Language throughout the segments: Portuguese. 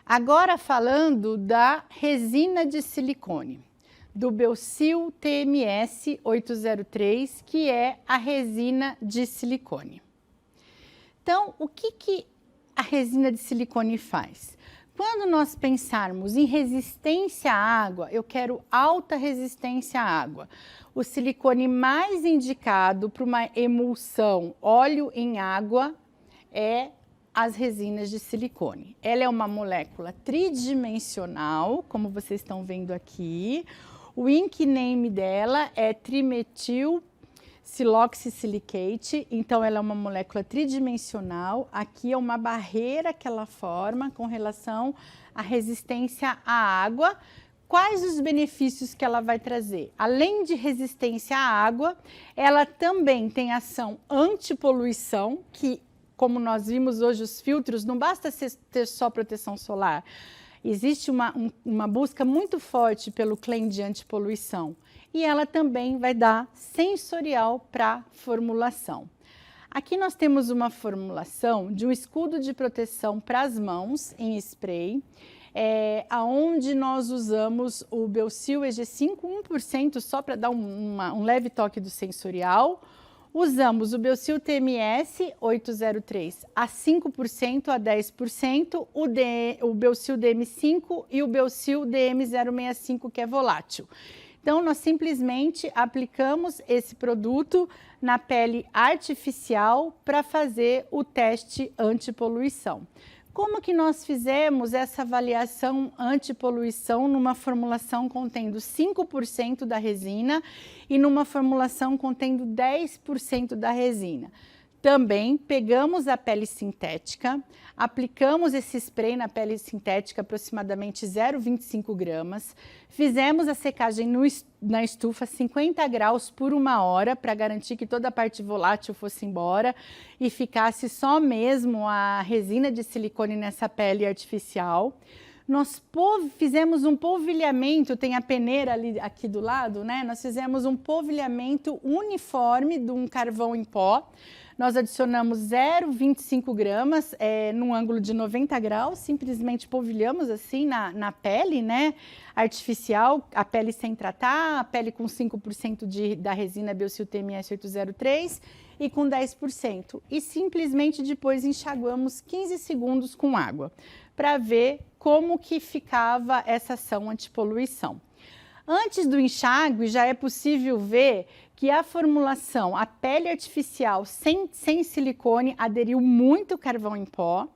Agora falando da resina de silicone, do Belsil TMS 803, que é a resina de silicone. Então, o que a resina de silicone faz? Quando nós pensarmos em resistência à água, eu quero alta resistência à água. O silicone mais indicado para uma emulsão óleo em água é as resinas de silicone. Ela é uma molécula tridimensional, como vocês estão vendo aqui. O ink name dela é trimetil siloxysilicate, então ela é uma molécula tridimensional. Aqui é uma barreira que ela forma com relação à resistência à água. Quais os benefícios que ela vai trazer? Além de resistência à água, ela também tem ação antipoluição, que, como nós vimos hoje, os filtros, não basta ter só proteção solar. Existe uma busca muito forte pelo claim de antipoluição. E ela também vai dar sensorial para a formulação. Aqui nós temos uma formulação de um escudo de proteção para as mãos em spray, aonde nós usamos o Belsil EG5 1% só para dar um leve toque do sensorial. Usamos o Belsil TMS 803 a 5% a 10%, o Belsil DM5 e o Belsil DM065, que é volátil. Então, nós simplesmente aplicamos esse produto na pele artificial para fazer o teste antipoluição. Como que nós fizemos essa avaliação antipoluição numa formulação contendo 5% da resina e numa formulação contendo 10% da resina? Também pegamos a pele sintética, aplicamos esse spray na pele sintética, aproximadamente 0,25 gramas, fizemos a secagem na estufa 50 graus por 1 hora, para garantir que toda a parte volátil fosse embora e ficasse só mesmo a resina de silicone nessa pele artificial. Nós fizemos um polvilhamento, tem a peneira ali aqui do lado, né? Nós fizemos um polvilhamento uniforme de um carvão em pó. Nós adicionamos 0,25 gramas num ângulo de 90 graus, simplesmente polvilhamos assim na pele, né, artificial, a pele sem tratar, a pele com 5% da resina Belsil TMS 803 e com 10%. E simplesmente depois enxaguamos 15 segundos com água, para ver como que ficava essa ação antipoluição. Antes do enxágue, já é possível ver que a formulação, a pele artificial sem silicone, aderiu muito carvão em pó.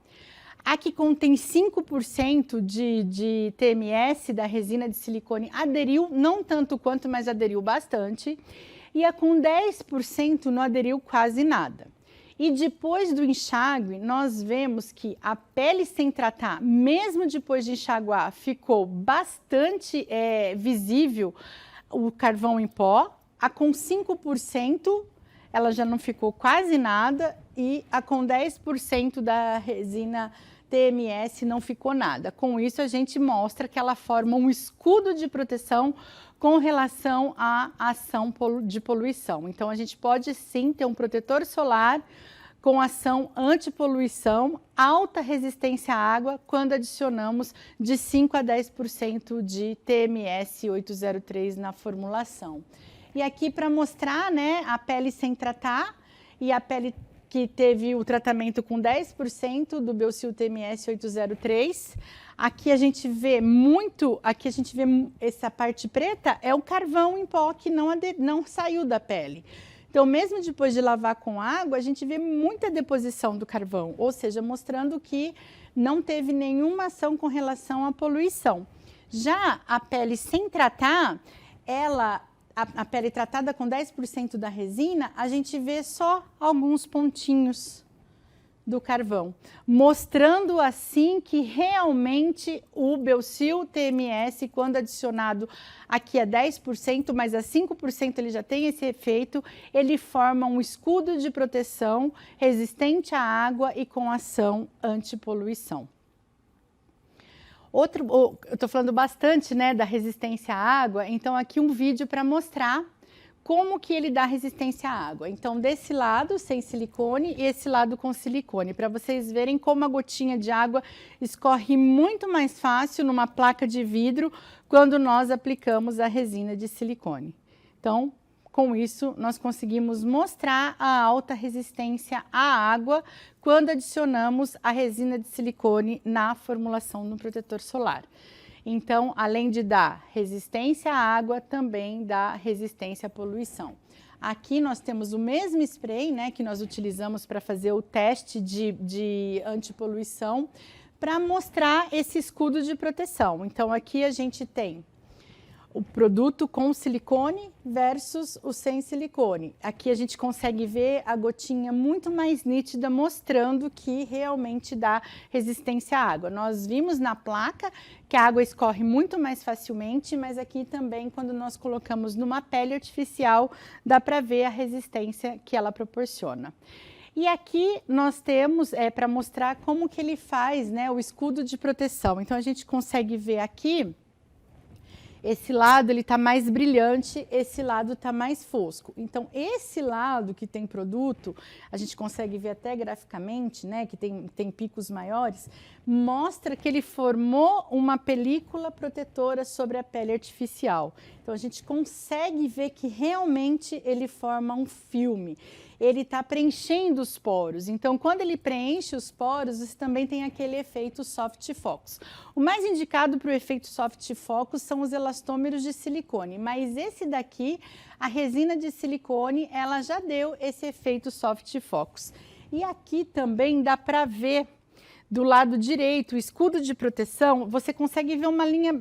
A que contém 5% de TMS da resina de silicone aderiu, não tanto quanto, mas aderiu bastante. E a com 10% não aderiu quase nada. E depois do enxágue, nós vemos que a pele sem tratar, mesmo depois de enxaguar, ficou bastante visível o carvão em pó. A com 5%, ela já não ficou quase nada, e a com 10% da resina TMS não ficou nada. Com isso, a gente mostra que ela forma um escudo de proteção com relação à ação de poluição. Então, a gente pode sim ter um protetor solar com ação antipoluição, alta resistência à água, quando adicionamos de 5 a 10% de TMS 803 na formulação. E aqui para mostrar, né, a pele sem tratar e a pele que teve o tratamento com 10% do Belsil TMS 803. Aqui a gente vê essa parte preta, é o carvão em pó que não saiu da pele. Então, mesmo depois de lavar com água, a gente vê muita deposição do carvão, ou seja, mostrando que não teve nenhuma ação com relação à poluição. Já a pele sem tratar, a pele tratada com 10% da resina, a gente vê só alguns pontinhos do carvão, mostrando assim que realmente o Belsil TMS, quando adicionado aqui a 10%, mas a 5% ele já tem esse efeito, ele forma um escudo de proteção resistente à água e com ação antipoluição. Eu estou falando bastante, né, da resistência à água, então aqui um vídeo para mostrar como que ele dá resistência à água. Então, desse lado sem silicone e esse lado com silicone, para vocês verem como a gotinha de água escorre muito mais fácil numa placa de vidro quando nós aplicamos a resina de silicone. Então, com isso, nós conseguimos mostrar a alta resistência à água quando adicionamos a resina de silicone na formulação do protetor solar. Então, além de dar resistência à água, também dá resistência à poluição. Aqui nós temos o mesmo spray, né, que nós utilizamos para fazer o teste de antipoluição, para mostrar esse escudo de proteção. Então, aqui a gente tem o produto com silicone versus o sem silicone. Aqui a gente consegue ver a gotinha muito mais nítida, mostrando que realmente dá resistência à água. Nós vimos na placa que a água escorre muito mais facilmente, mas aqui também, quando nós colocamos numa pele artificial, dá para ver a resistência que ela proporciona. E aqui nós temos, para mostrar como que ele faz, né, o escudo de proteção. Então, a gente consegue ver aqui, esse lado ele está mais brilhante, esse lado está mais fosco. Então, esse lado que tem produto, a gente consegue ver até graficamente, né, que tem picos maiores, mostra que ele formou uma película protetora sobre a pele artificial. Então, a gente consegue ver que realmente ele forma um filme. Ele está preenchendo os poros. Então, quando ele preenche os poros, você também tem aquele efeito soft focus. O mais indicado para o efeito soft focus são os elastômeros de silicone, mas esse daqui, a resina de silicone, ela já deu esse efeito soft focus. E aqui também dá para ver do lado direito, o escudo de proteção, você consegue ver uma linha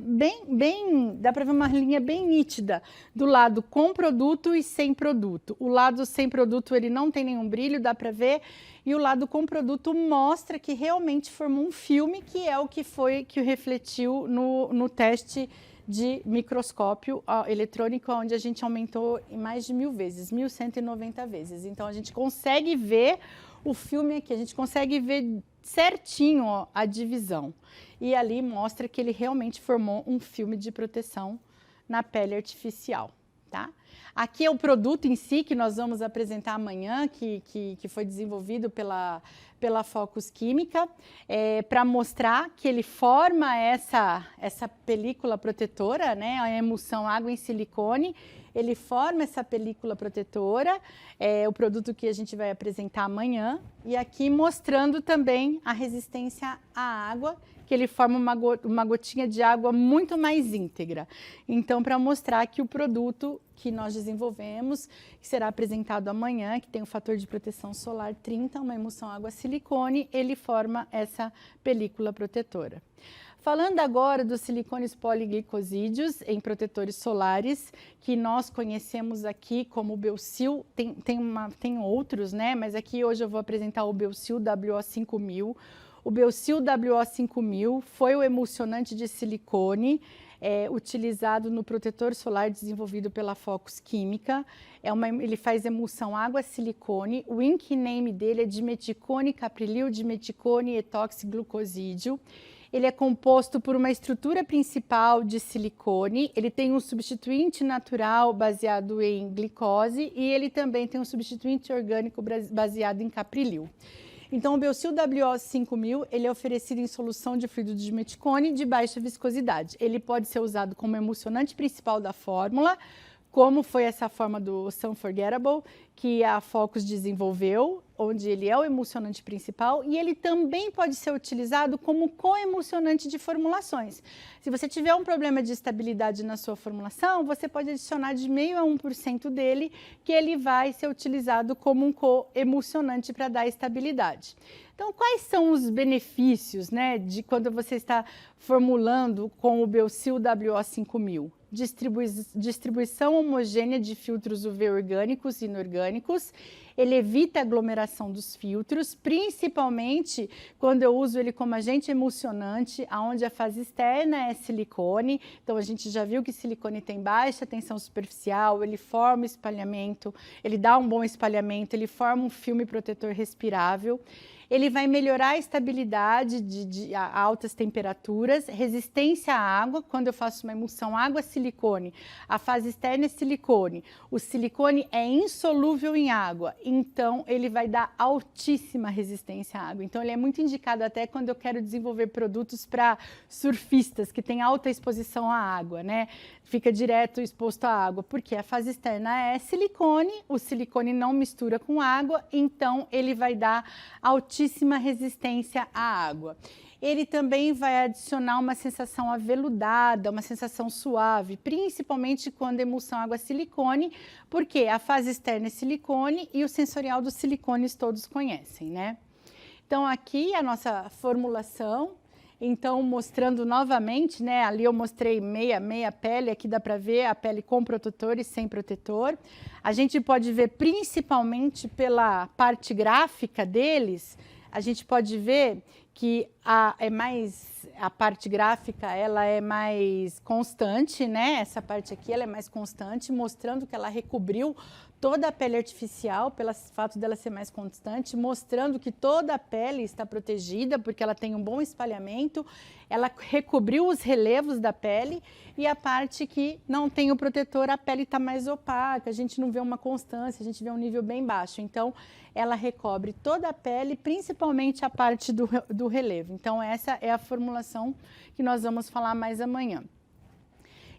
dá para ver uma linha bem nítida do lado com produto e sem produto. O lado sem produto ele não tem nenhum brilho, dá para ver, e o lado com produto mostra que realmente formou um filme, que é o que refletiu no teste de microscópio eletrônico, onde a gente aumentou em mais de 1000 vezes, 1190 vezes. Então, a gente consegue ver o filme aqui, a gente consegue ver certinho, ó, a divisão. E ali mostra que ele realmente formou um filme de proteção na pele artificial, tá? Aqui é o produto em si que nós vamos apresentar amanhã, que foi desenvolvido pela Focus Química, para mostrar que ele forma essa película protetora, né, a emulsão água em silicone. Ele forma essa película protetora, o produto que a gente vai apresentar amanhã, e aqui mostrando também a resistência à água, que ele forma uma gotinha de água muito mais íntegra. Então, para mostrar que o produto que nós desenvolvemos, que será apresentado amanhã, que tem o fator de proteção solar 30, uma emulsão água silicone, ele forma essa película protetora. Falando agora dos silicones poliglicosídeos em protetores solares, que nós conhecemos aqui como o Belsil, tem outros, né? Mas aqui hoje eu vou apresentar o Belsil WO5000. O Belsil WO5000 foi o emulsionante de silicone utilizado no protetor solar desenvolvido pela Focus Química. Ele faz emulsão água-silicone. O ink name dele é dimeticone caprilil, dimeticone etoxiglucosídeo. Ele é composto por uma estrutura principal de silicone, ele tem um substituinte natural baseado em glicose e ele também tem um substituinte orgânico baseado em caprilil. Então, o Belsil WO5000, ele é oferecido em solução de fluido de dimeticone de baixa viscosidade. Ele pode ser usado como emulsionante principal da fórmula, como foi essa forma do Unforgettable, que a Focus desenvolveu, onde ele é o emulsionante principal, e ele também pode ser utilizado como coemulsionante de formulações. Se você tiver um problema de estabilidade na sua formulação, você pode adicionar de 0,5% a 1% dele, que ele vai ser utilizado como um coemulsionante para dar estabilidade. Então, quais são os benefícios, né, de quando você está formulando com o Belsil WO5000? Distribuição homogênea de filtros UV orgânicos e inorgânicos. ele evita a aglomeração dos filtros, principalmente quando eu uso ele como agente emulsionante, onde a fase externa é silicone. Então, a gente já viu que silicone tem baixa tensão superficial, ele forma espalhamento, ele dá um bom espalhamento, ele forma um filme protetor respirável. Ele vai melhorar a estabilidade a altas temperaturas, resistência à água. Quando eu faço uma emulsão água-silicone, a fase externa é silicone. O silicone é insolúvel em água, então ele vai dar altíssima resistência à água. Então ele é muito indicado até quando eu quero desenvolver produtos para surfistas, que têm alta exposição à água, né? Fica direto exposto à água, porque a fase externa é silicone, o silicone não mistura com água, então ele vai dar altíssima resistência à água. Ele também vai adicionar uma sensação aveludada, uma sensação suave, principalmente quando a emulsão água-silicone, porque a fase externa é silicone e o sensorial dos silicones todos conhecem, né? Então aqui a nossa formulação. Então, mostrando novamente, né, ali eu mostrei meia pele, aqui dá para ver a pele com protetor e sem protetor. A gente pode ver principalmente pela parte gráfica deles, a gente pode ver que a parte gráfica ela é mais constante, né? Essa parte aqui ela é mais constante, mostrando que ela recobriu toda a pele artificial, pelo fato dela ser mais constante, mostrando que toda a pele está protegida, porque ela tem um bom espalhamento, ela recobriu os relevos da pele, e a parte que não tem o protetor, a pele está mais opaca, a gente não vê uma constância, a gente vê um nível bem baixo. Então, ela recobre toda a pele, principalmente a parte do relevo. Então, essa é a formulação que nós vamos falar mais amanhã.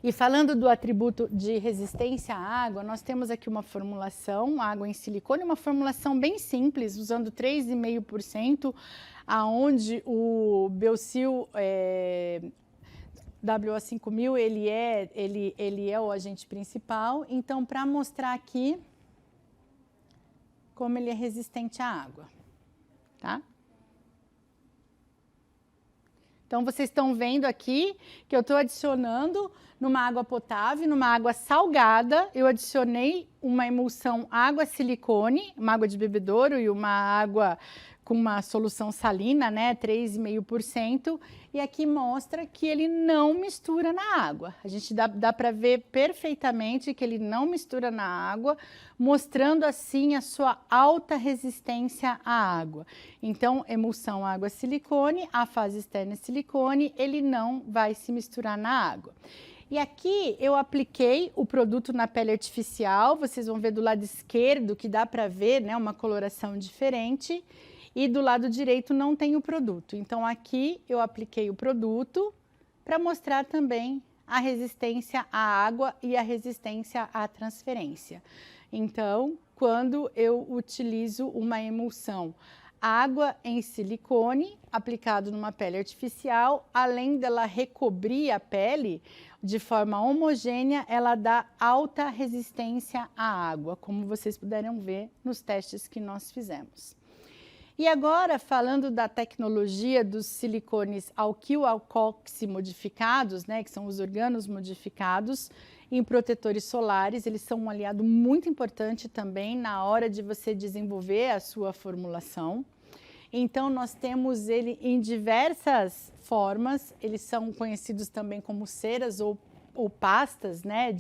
E falando do atributo de resistência à água, nós temos aqui uma formulação, água em silicone, uma formulação bem simples, usando 3,5%, aonde o Biosil WO5000 ele é o agente principal. Então, para mostrar aqui como ele é resistente à água, tá? Então, vocês estão vendo aqui que eu estou adicionando numa água potável, numa água salgada, eu adicionei uma emulsão água-silicone, uma água de bebedouro e uma água com uma solução salina, né, 3,5%, e aqui mostra que ele não mistura na água. A gente dá para ver perfeitamente que ele não mistura na água, mostrando assim a sua alta resistência à água. Então, emulsão água-silicone, a fase externa é silicone, ele não vai se misturar na água. E aqui eu apliquei o produto na pele artificial, vocês vão ver do lado esquerdo que dá para ver, né, uma coloração diferente. E do lado direito não tem o produto. Então, aqui eu apliquei o produto para mostrar também a resistência à água e a resistência à transferência. Então, quando eu utilizo uma emulsão água em silicone aplicado numa pele artificial, além dela recobrir a pele de forma homogênea, ela dá alta resistência à água, como vocês puderam ver nos testes que nós fizemos. E agora, falando da tecnologia dos silicones alquil-alcoxy modificados, né, que são os organos modificados em protetores solares, eles são um aliado muito importante também na hora de você desenvolver a sua formulação. Então, nós temos ele em diversas formas, eles são conhecidos também como ceras ou pastas, né,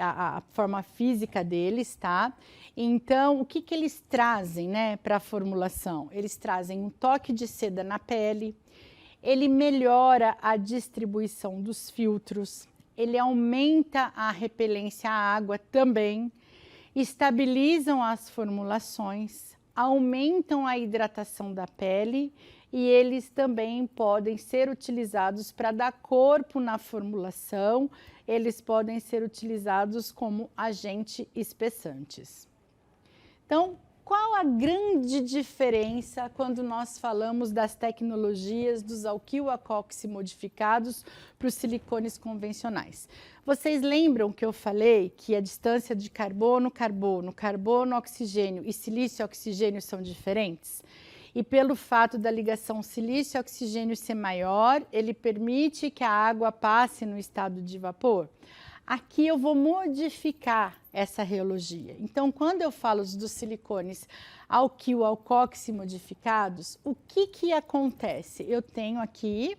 a forma física deles, tá? Então, o que eles trazem, né, para a formulação? Eles trazem um toque de seda na pele, ele melhora a distribuição dos filtros, ele aumenta a repelência à água também, estabilizam as formulações, aumentam a hidratação da pele e eles também podem ser utilizados para dar corpo na formulação, eles podem ser utilizados como agente espessantes. Então, qual a grande diferença quando nós falamos das tecnologias dos alquil-alcoxy modificados para os silicones convencionais? Vocês lembram que eu falei que a distância de carbono, oxigênio e silício, oxigênio são diferentes? E pelo fato da ligação silício-oxigênio ser maior, ele permite que a água passe no estado de vapor? aqui eu vou modificar essa reologia. Então, quando eu falo dos silicones alquil, alcoxi modificados, o que acontece? Eu tenho aqui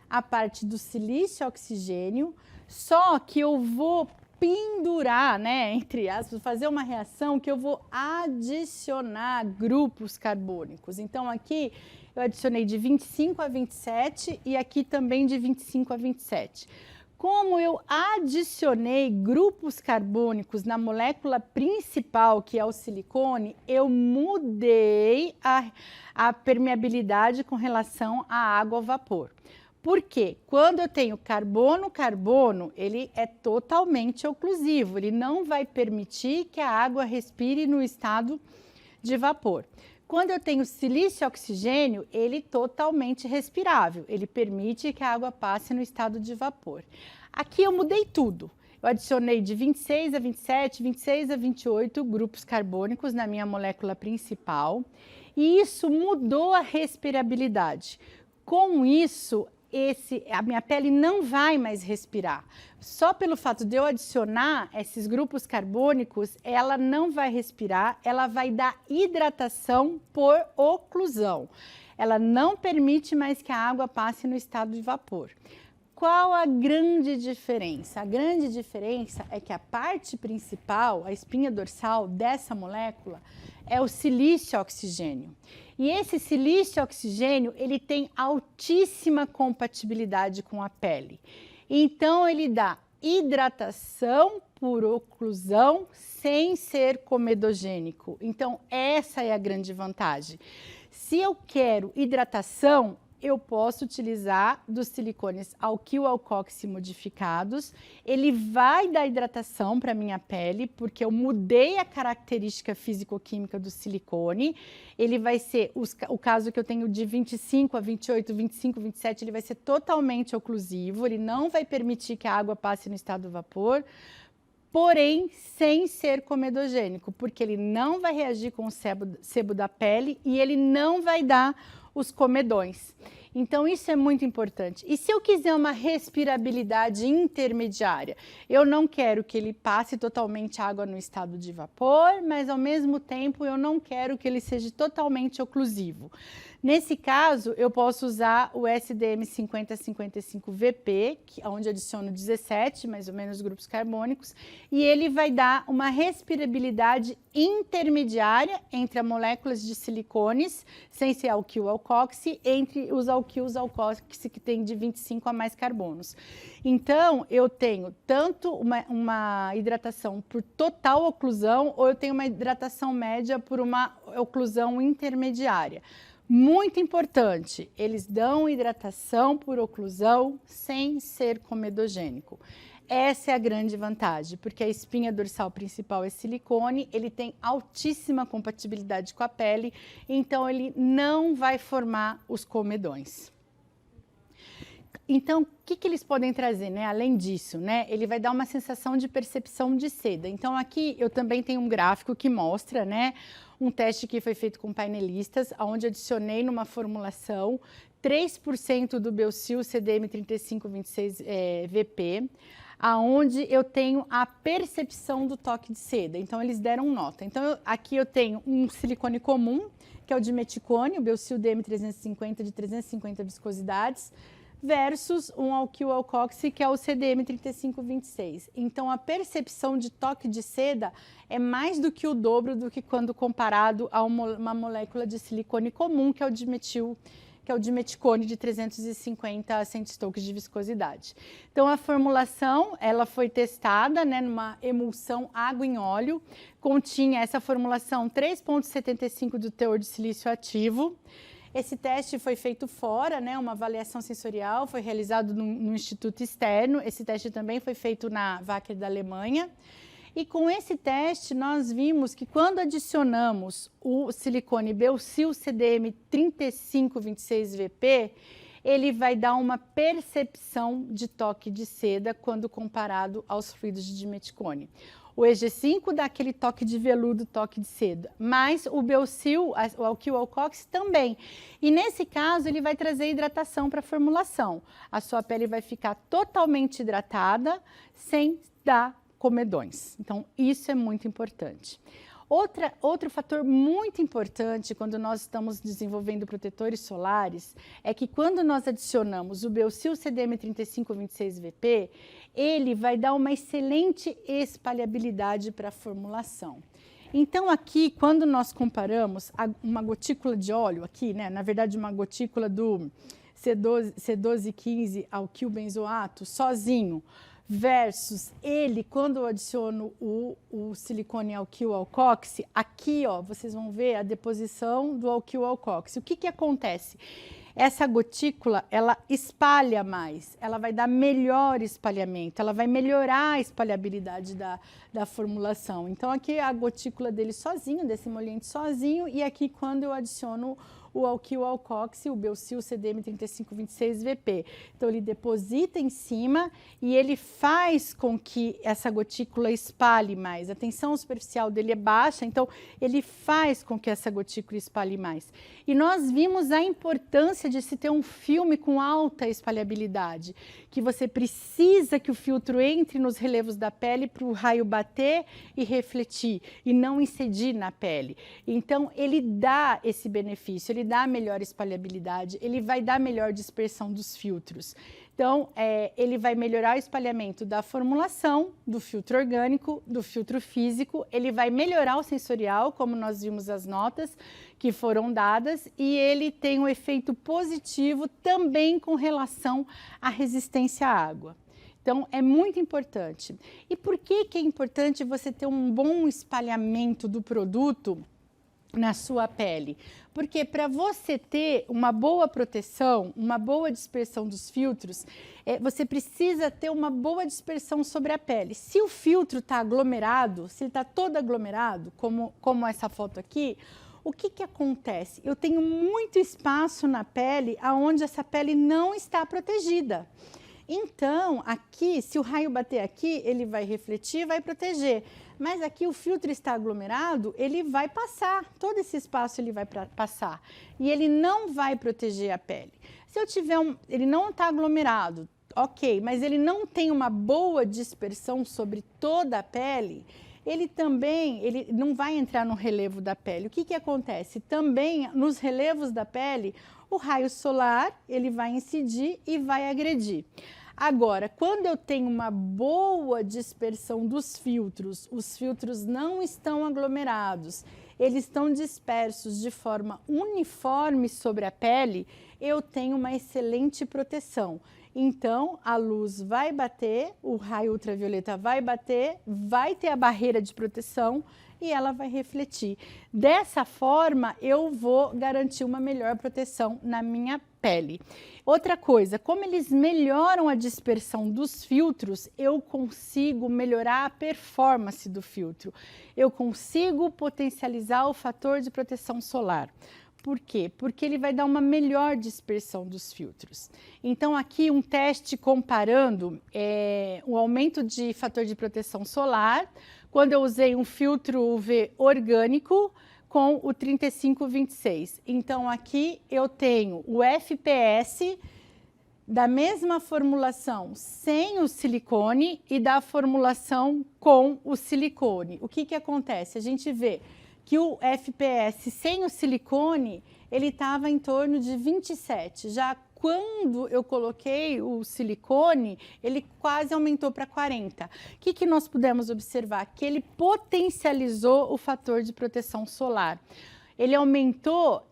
a parte do silício oxigênio, só que eu vou pendurar, né, entre aspas, fazer uma reação que eu vou adicionar grupos carbônicos. Então, aqui eu adicionei de 25 a 27 e aqui também de 25 a 27. Como eu adicionei grupos carbônicos na molécula principal, que é o silicone, eu mudei a permeabilidade com relação à água ao vapor. Por quê? Quando eu tenho carbono-carbono, ele é totalmente oclusivo, ele não vai permitir que a água respire no estado de vapor. Quando eu tenho silício-oxigênio, ele é totalmente respirável, ele permite que a água passe no estado de vapor. Aqui eu mudei tudo. Eu adicionei de 26 a 27, 26 a 28 grupos carbônicos na minha molécula principal e isso mudou a respirabilidade. Com isso, a minha pele não vai mais respirar. Só pelo fato de eu adicionar esses grupos carbônicos, ela não vai respirar, ela vai dar hidratação por oclusão. Ela não permite mais que a água passe no estado de vapor. Qual a grande diferença? A grande diferença é que a parte principal, a espinha dorsal dessa molécula, é o silício oxigênio. E esse silício oxigênio, ele tem altíssima compatibilidade com a pele. Então, ele dá hidratação por oclusão sem ser comedogênico. Então, essa é a grande vantagem. Se eu quero hidratação, eu posso utilizar dos silicones alquil alcoxi modificados. Ele vai dar hidratação para minha pele, porque eu mudei a característica físico-química do silicone. Ele vai ser, o caso que eu tenho de 25 a 28, 25, 27, ele vai ser totalmente oclusivo, ele não vai permitir que a água passe no estado do vapor, porém sem ser comedogênico, porque ele não vai reagir com o sebo da pele e ele não vai dar os comedões. Então, isso é muito importante. E se eu quiser uma respirabilidade intermediária, eu não quero que ele passe totalmente água no estado de vapor, mas ao mesmo tempo eu não quero que ele seja totalmente oclusivo. Nesse caso, eu posso usar o SDM 5055VP, onde adiciono 17, mais ou menos, grupos carbônicos, e ele vai dar uma respirabilidade intermediária entre as moléculas de silicones, sem ser alquil alcoxi, entre os alquils alcoxi que tem de 25 a mais carbonos. Então, eu tenho tanto uma hidratação por total oclusão, ou eu tenho uma hidratação média por uma oclusão intermediária. Muito importante, eles dão hidratação por oclusão sem ser comedogênico. Essa é a grande vantagem, porque a espinha dorsal principal é silicone, ele tem altíssima compatibilidade com a pele, então ele não vai formar os comedões. Então, o que eles podem trazer, né? Além disso, né? Ele vai dar uma sensação de percepção de seda. Então, aqui eu também tenho um gráfico que mostra, né? Um teste que foi feito com painelistas, onde adicionei numa formulação 3% do Belsil CDM 3526VP, aonde eu tenho a percepção do toque de seda. Então, eles deram nota. Então, aqui eu tenho um silicone comum, que é o dimeticone, o Belsil DM350 de 350 viscosidades, versus um alquil alcoxi, que é o CDM 3526. Então, a percepção de toque de seda é mais do que o dobro do que quando comparado a uma molécula de silicone comum, que é o dimeticone de 350 centistokes de viscosidade. Então, a formulação, ela foi testada, né, numa emulsão água em óleo, continha essa formulação 3,75 do teor de silício ativo. Esse teste foi feito fora, né, uma avaliação sensorial, foi realizado no instituto externo. Esse teste também foi feito na Wacker da Alemanha. E com esse teste, nós vimos que quando adicionamos o silicone Belsil CDM 3526VP, ele vai dar uma percepção de toque de seda quando comparado aos fluidos de dimeticone. O EG5 dá aquele toque de veludo, toque de seda, mas o Belsil, o alquil alcoxi também. E nesse caso, ele vai trazer hidratação para a formulação. A sua pele vai ficar totalmente hidratada, sem dá comedões. Então, isso é muito importante. Outro fator muito importante quando nós estamos desenvolvendo protetores solares é que quando nós adicionamos o Biosil CDM 3526VP, ele vai dar uma excelente espalhabilidade para a formulação. Então aqui, quando nós comparamos uma gotícula de óleo aqui, né, na verdade uma gotícula do C1215 alquilbenzoato sozinho, versus ele, quando eu adiciono o silicone alquil alcoxy, aqui ó, vocês vão ver a deposição do alquil alcoxy. O que que acontece? Essa gotícula, ela espalha mais, ela vai dar melhor espalhamento, ela vai melhorar a espalhabilidade da formulação. Então aqui a gotícula dele sozinho, desse emoliente sozinho, e aqui quando eu adiciono o alquil alcoxy, o Biosil CDM 3526VP. Então, ele deposita em cima e ele faz com que essa gotícula espalhe mais. A tensão superficial dele é baixa, então ele faz com que essa gotícula espalhe mais. E nós vimos a importância de se ter um filme com alta espalhabilidade, que você precisa que o filtro entre nos relevos da pele para o raio bater e refletir, e não incidir na pele. Então, ele dá esse benefício, ele dá melhor espalhabilidade, ele vai dar melhor dispersão dos filtros. Então, ele vai melhorar o espalhamento da formulação, do filtro orgânico, do filtro físico, ele vai melhorar o sensorial, como nós vimos as notas que foram dadas, e ele tem um efeito positivo também com relação à resistência à água. Então, é muito importante. E por que que é importante você ter um bom espalhamento do produto na sua pele? Porque para você ter uma boa proteção, uma boa dispersão dos filtros, você precisa ter uma boa dispersão sobre a pele. Se o filtro está aglomerado, se ele está todo aglomerado, como essa foto aqui, o que que acontece? Eu tenho muito espaço na pele onde essa pele não está protegida. Então, aqui, se o raio bater aqui, ele vai refletir, vai proteger. Mas aqui o filtro está aglomerado, ele vai passar, todo esse espaço ele vai passar. E ele não vai proteger a pele. Se eu tiver ele não está aglomerado, ok, mas ele não tem uma boa dispersão sobre toda a pele, ele não vai entrar no relevo da pele. O que que acontece? Também, nos relevos da pele, o raio solar, ele vai incidir e vai agredir. Agora, quando eu tenho uma boa dispersão dos filtros, os filtros não estão aglomerados, eles estão dispersos de forma uniforme sobre a pele, eu tenho uma excelente proteção. Então, a luz vai bater, o raio ultravioleta vai bater, vai ter a barreira de proteção e ela vai refletir. Dessa forma, eu vou garantir uma melhor proteção na minha pele. Outra coisa, como eles melhoram a dispersão dos filtros, eu consigo melhorar a performance do filtro. Eu consigo potencializar o fator de proteção solar. Por quê? Porque ele vai dar uma melhor dispersão dos filtros. Então, aqui um teste comparando o aumento de fator de proteção solar, quando eu usei um filtro UV orgânico com o 3526. Então, aqui eu tenho o FPS da mesma formulação sem o silicone e da formulação com o silicone. O que que acontece? A gente vê que o FPS sem o silicone, ele estava em torno de 27. Já quando eu coloquei o silicone, ele quase aumentou para 40. O que que nós pudemos observar? Que ele potencializou o fator de proteção solar. Ele aumentou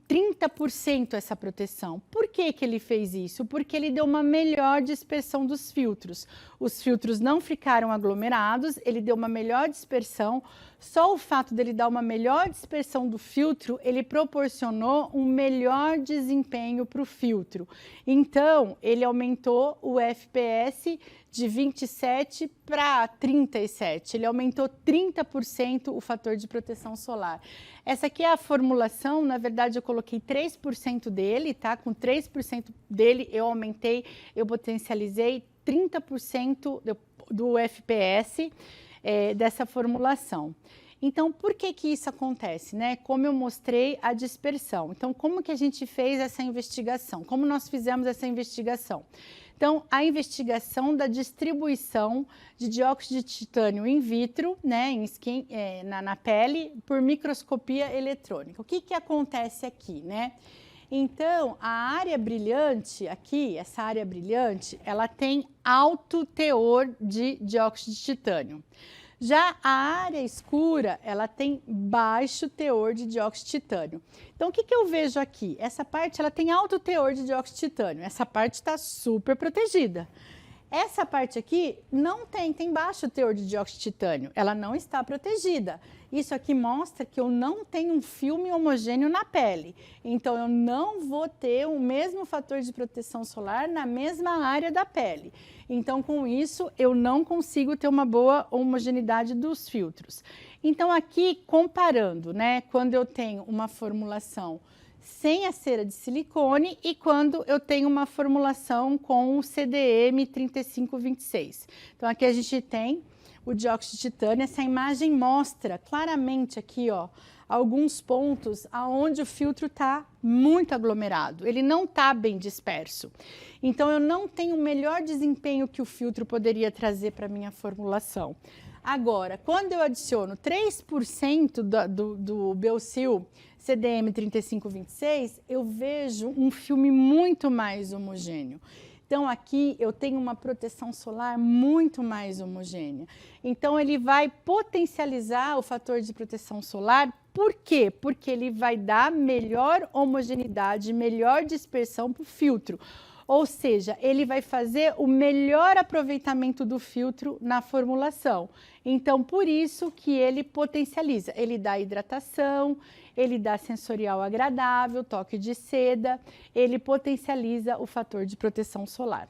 30% essa proteção. Por que que ele fez isso? Porque ele deu uma melhor dispersão dos filtros. Os filtros não ficaram aglomerados, ele deu uma melhor dispersão. Só o fato dele dar uma melhor dispersão do filtro, ele proporcionou um melhor desempenho para o filtro. Então, ele aumentou o FPS de 27 para 37. Ele aumentou 30% o fator de proteção solar. Essa aqui é a formulação, na verdade eu coloquei 3% dele, tá? Com 3% dele eu aumentei, eu potencializei 30% do FPS dessa formulação. Então, por que que isso acontece, né? Como eu mostrei a dispersão. Então, como que a gente fez essa investigação? Como nós fizemos essa investigação? Então, a investigação da distribuição de dióxido de titânio in vitro, né, na pele, por microscopia eletrônica. O que que acontece aqui, né? Então, a área brilhante aqui, essa área brilhante, ela tem alto teor de dióxido de titânio. Já a área escura, ela tem baixo teor de dióxido de titânio. Então, o que que eu vejo aqui? Essa parte, ela tem alto teor de dióxido de titânio. Essa parte está super protegida. Essa parte aqui não tem baixo teor de dióxido de titânio, ela não está protegida. Isso aqui mostra que eu não tenho um filme homogêneo na pele, então eu não vou ter o mesmo fator de proteção solar na mesma área da pele. Então, com isso, eu não consigo ter uma boa homogeneidade dos filtros. Então, aqui, comparando, né, quando eu tenho uma formulação sem a cera de silicone e quando eu tenho uma formulação com o CDM 3526. Então, aqui a gente tem o dióxido de titânio. Essa imagem mostra claramente aqui, ó, alguns pontos aonde o filtro está muito aglomerado, ele não está bem disperso. Então, eu não tenho o melhor desempenho que o filtro poderia trazer para a minha formulação. Agora, quando eu adiciono 3% do Belsil CDM 3526, eu vejo um filme muito mais homogêneo. Então, aqui eu tenho uma proteção solar muito mais homogênea. Então, ele vai potencializar o fator de proteção solar. Por quê? Porque ele vai dar melhor homogeneidade, melhor dispersão para o filtro. Ou seja, ele vai fazer o melhor aproveitamento do filtro na formulação. Então, por isso que ele potencializa. Ele dá hidratação, ele dá sensorial agradável, toque de seda, ele potencializa o fator de proteção solar.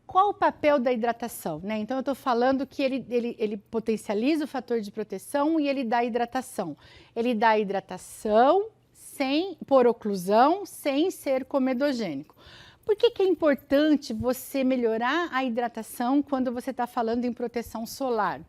Qual o papel da hidratação, né? Então, eu estou falando que ele potencializa o fator de proteção e ele dá hidratação. Ele dá hidratação por oclusão, sem ser comedogênico. Por que que é importante você melhorar a hidratação quando você está falando em proteção solar?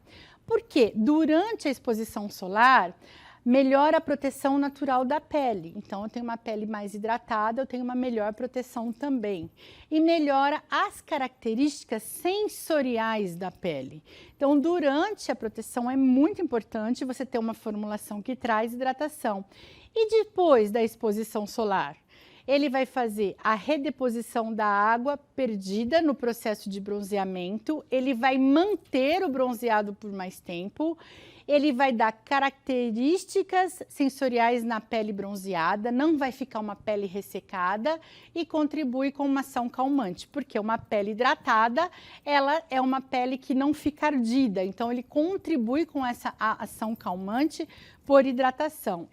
Porque durante a exposição solar, melhora a proteção natural da pele. Então, eu tenho uma pele mais hidratada, eu tenho uma melhor proteção também. E melhora as características sensoriais da pele. Então, durante a proteção é muito importante você ter uma formulação que traz hidratação. E depois da exposição solar? Ele vai fazer a redeposição da água perdida no processo de bronzeamento, ele vai manter o bronzeado por mais tempo, ele vai dar características sensoriais na pele bronzeada, não vai ficar uma pele ressecada e contribui com uma ação calmante, porque uma pele hidratada, ela é uma pele que não fica ardida, então ele contribui com essa ação calmante por hidratação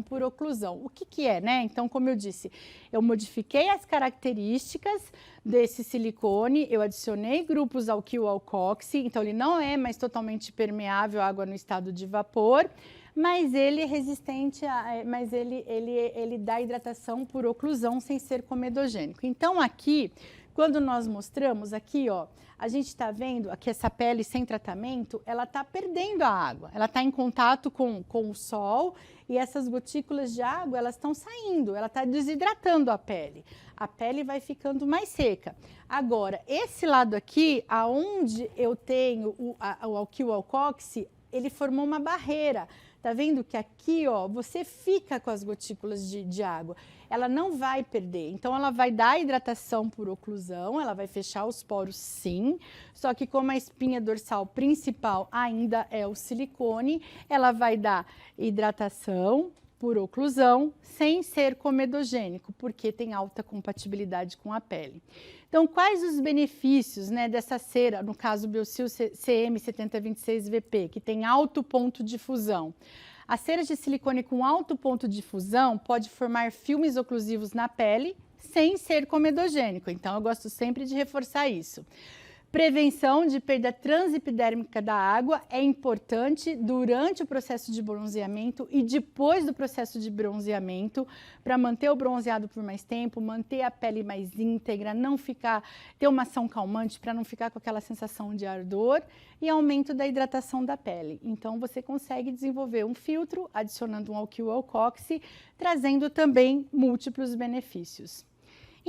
por oclusão. O que que é, né? Então, como eu disse, eu modifiquei as características desse silicone, eu adicionei grupos alquil-alcoxi, então ele não é mais totalmente permeável à água no estado de vapor, mas ele é resistente, mas ele dá hidratação por oclusão sem ser comedogênico. Então, aqui, quando nós mostramos aqui, ó, a gente está vendo que essa pele sem tratamento, ela está perdendo a água, ela está em contato com o sol e essas gotículas de água, elas estão saindo, ela está desidratando a pele vai ficando mais seca. Agora, esse lado aqui, aonde eu tenho o alquil-alcoxi, ele formou uma barreira. Tá vendo que aqui, ó, você fica com as gotículas de água. Ela não vai perder. Então, ela vai dar hidratação por oclusão, ela vai fechar os poros sim. Só que como a espinha dorsal principal ainda é o silicone, ela vai dar hidratação por oclusão, sem ser comedogênico, porque tem alta compatibilidade com a pele. Então, quais os benefícios, né, dessa cera, no caso Belsil CM7026VP, que tem alto ponto de fusão? A cera de silicone com alto ponto de fusão pode formar filmes oclusivos na pele, sem ser comedogênico. Então, eu gosto sempre de reforçar isso. Prevenção de perda transepidérmica da água é importante durante o processo de bronzeamento e depois do processo de bronzeamento, para manter o bronzeado por mais tempo, manter a pele mais íntegra, não ficar, ter uma ação calmante para não ficar com aquela sensação de ardor e aumento da hidratação da pele. Então, você consegue desenvolver um filtro adicionando um alquil-alcoxi, trazendo também múltiplos benefícios.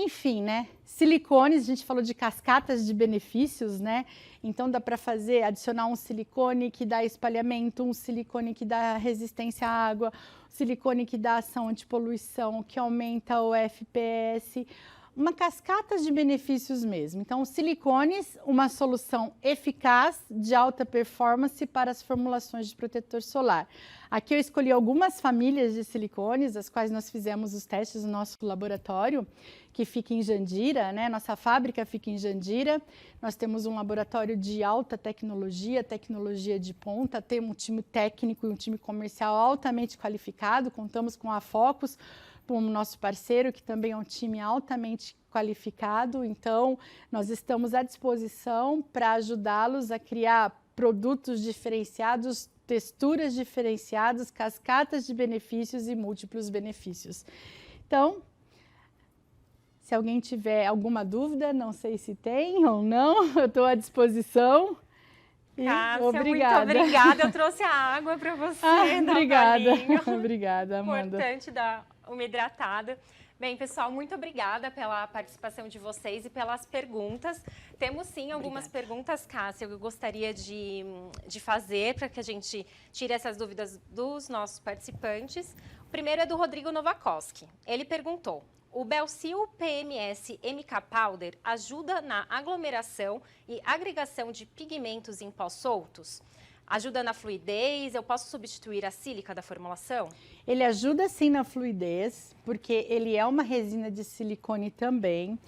Enfim, né? Silicones, a gente falou de cascatas de benefícios, né? Então dá para fazer, adicionar um silicone que dá espalhamento, um silicone que dá resistência à água, um silicone que dá ação antipoluição, que aumenta o FPS, uma cascata de benefícios mesmo. Então, silicones, uma solução eficaz de alta performance para as formulações de protetor solar. Aqui eu escolhi algumas famílias de silicones, as quais nós fizemos os testes no nosso laboratório, que fica em Jandira, né? Nossa fábrica fica em Jandira. Nós temos um laboratório de alta tecnologia, tecnologia de ponta, temos um time técnico e um time comercial altamente qualificado, contamos com a Focus, como nosso parceiro, que também é um time altamente qualificado. Então, nós estamos à disposição para ajudá-los a criar produtos diferenciados, texturas diferenciadas, cascatas de benefícios e múltiplos benefícios. Então, se alguém tiver alguma dúvida, não sei se tem ou não, eu estou à disposição. Cássia, obrigada. Muito obrigada. Eu trouxe a água para você. Obrigada. Obrigada, Amanda. Importante dar uma hidratada. Bem, pessoal, muito obrigada pela participação de vocês e pelas perguntas. Temos sim algumas perguntas, Cássia, eu gostaria de fazer para que a gente tire essas dúvidas dos nossos participantes. O primeiro é do Rodrigo Novakoski. Ele perguntou: o Belcil PMS MK Powder ajuda na aglomeração e agregação de pigmentos em pós soltos? Ajuda na fluidez? Eu posso substituir a sílica da formulação? Ele ajuda sim na fluidez, porque ele é uma resina de silicone também.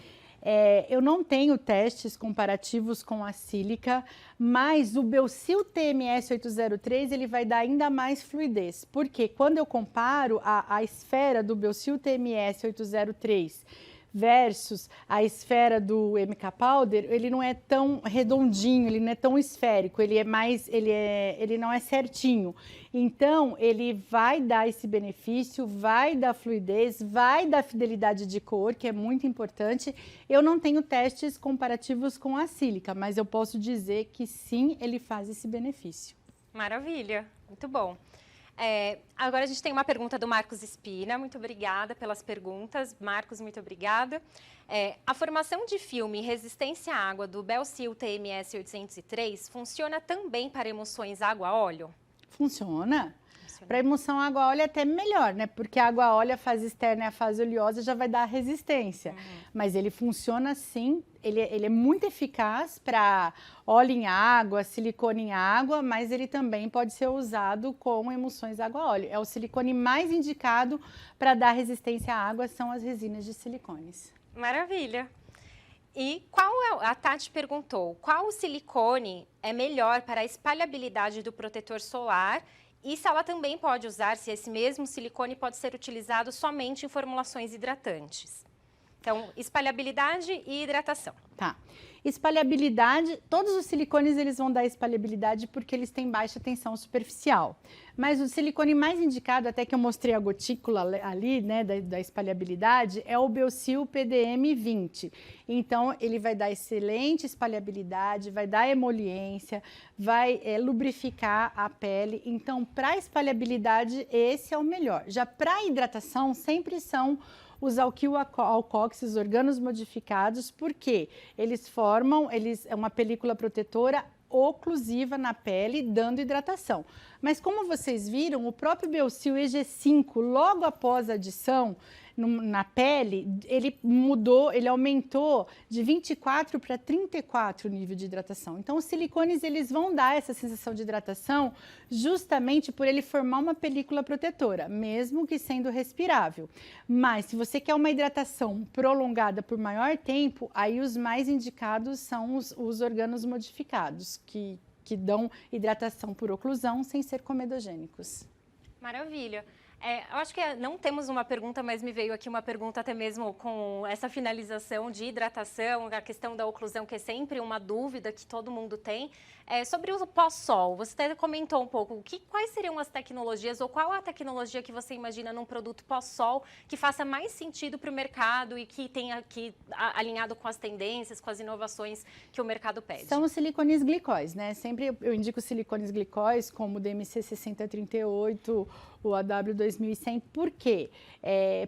Eu não tenho testes comparativos com a sílica, mas o Belcil TMS 803 ele vai dar ainda mais fluidez. Porque quando eu comparo a esfera do Belcil TMS 803 versus a esfera do MK Powder, ele não é tão redondinho, ele não é tão esférico, ele não é certinho. Então, ele vai dar esse benefício, vai dar fluidez, vai dar fidelidade de cor, que é muito importante. Eu não tenho testes comparativos com a sílica, mas eu posso dizer que sim, ele faz esse benefício. Maravilha, muito bom. Agora a gente tem uma pergunta do Marcos Espina. Muito obrigada pelas perguntas. Marcos, muito obrigada. A formação de filme e resistência à água do Belcil TMS 803 funciona também para emulsões água-óleo? Funciona. Para emulsão água-óleo é até melhor, né? Porque a água-óleo, a fase externa e a fase oleosa já vai dar resistência. Mas ele funciona sim, ele é muito eficaz para óleo em água, silicone em água, mas ele também pode ser usado com emulsões água-óleo. É o silicone mais indicado para dar resistência à água, são as resinas de silicones. Maravilha. E a Tati perguntou, qual silicone é melhor para a espalhabilidade do protetor solar? E se ela também pode usar, se esse mesmo silicone pode ser utilizado somente em formulações hidratantes. Então, espalhabilidade e hidratação. Tá. Espalhabilidade, todos os silicones eles vão dar espalhabilidade porque eles têm baixa tensão superficial. Mas o silicone mais indicado, até que eu mostrei a gotícula ali, né, da espalhabilidade, é o Belcil PDM 20. Então, ele vai dar excelente espalhabilidade, vai dar emoliência, vai lubrificar a pele. Então, para espalhabilidade, esse é o melhor. Já para hidratação, sempre são os alquil-alcoxes, organos modificados, porque eles é uma película protetora oclusiva na pele, dando hidratação. Mas como vocês viram, o próprio Belcil EG5, logo após a adição na pele, ele aumentou de 24 para 34 o nível de hidratação. Então, os silicones, eles vão dar essa sensação de hidratação justamente por ele formar uma película protetora, mesmo que sendo respirável. Mas, se você quer uma hidratação prolongada por maior tempo, aí os mais indicados são os organos modificados, que dão hidratação por oclusão sem ser comedogênicos. Maravilha. Eu acho que não temos uma pergunta, mas me veio aqui uma pergunta até mesmo com essa finalização de hidratação, a questão da oclusão, que é sempre uma dúvida que todo mundo tem. Sobre o pós-sol, você até comentou um pouco, quais seriam as tecnologias ou qual a tecnologia que você imagina num produto pós-sol que faça mais sentido para o mercado e que tenha alinhado com as tendências, com as inovações que o mercado pede? São os silicones glicóis, né? Sempre eu indico silicones glicóis como o DMC 6038, o AW2 2100. Por quê?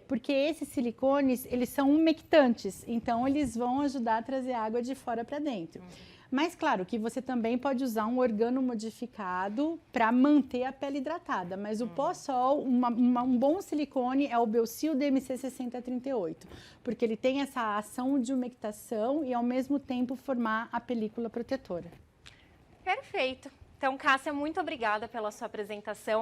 Porque esses silicones, eles são umectantes, então eles vão ajudar a trazer água de fora para dentro. Mas claro que você também pode usar um organomodificado para manter a pele hidratada. Mas o pó-sol, um bom silicone é o Belsil DMC 6038, porque ele tem essa ação de umectação e ao mesmo tempo formar a película protetora. Perfeito. Então, Cássia, muito obrigada pela sua apresentação.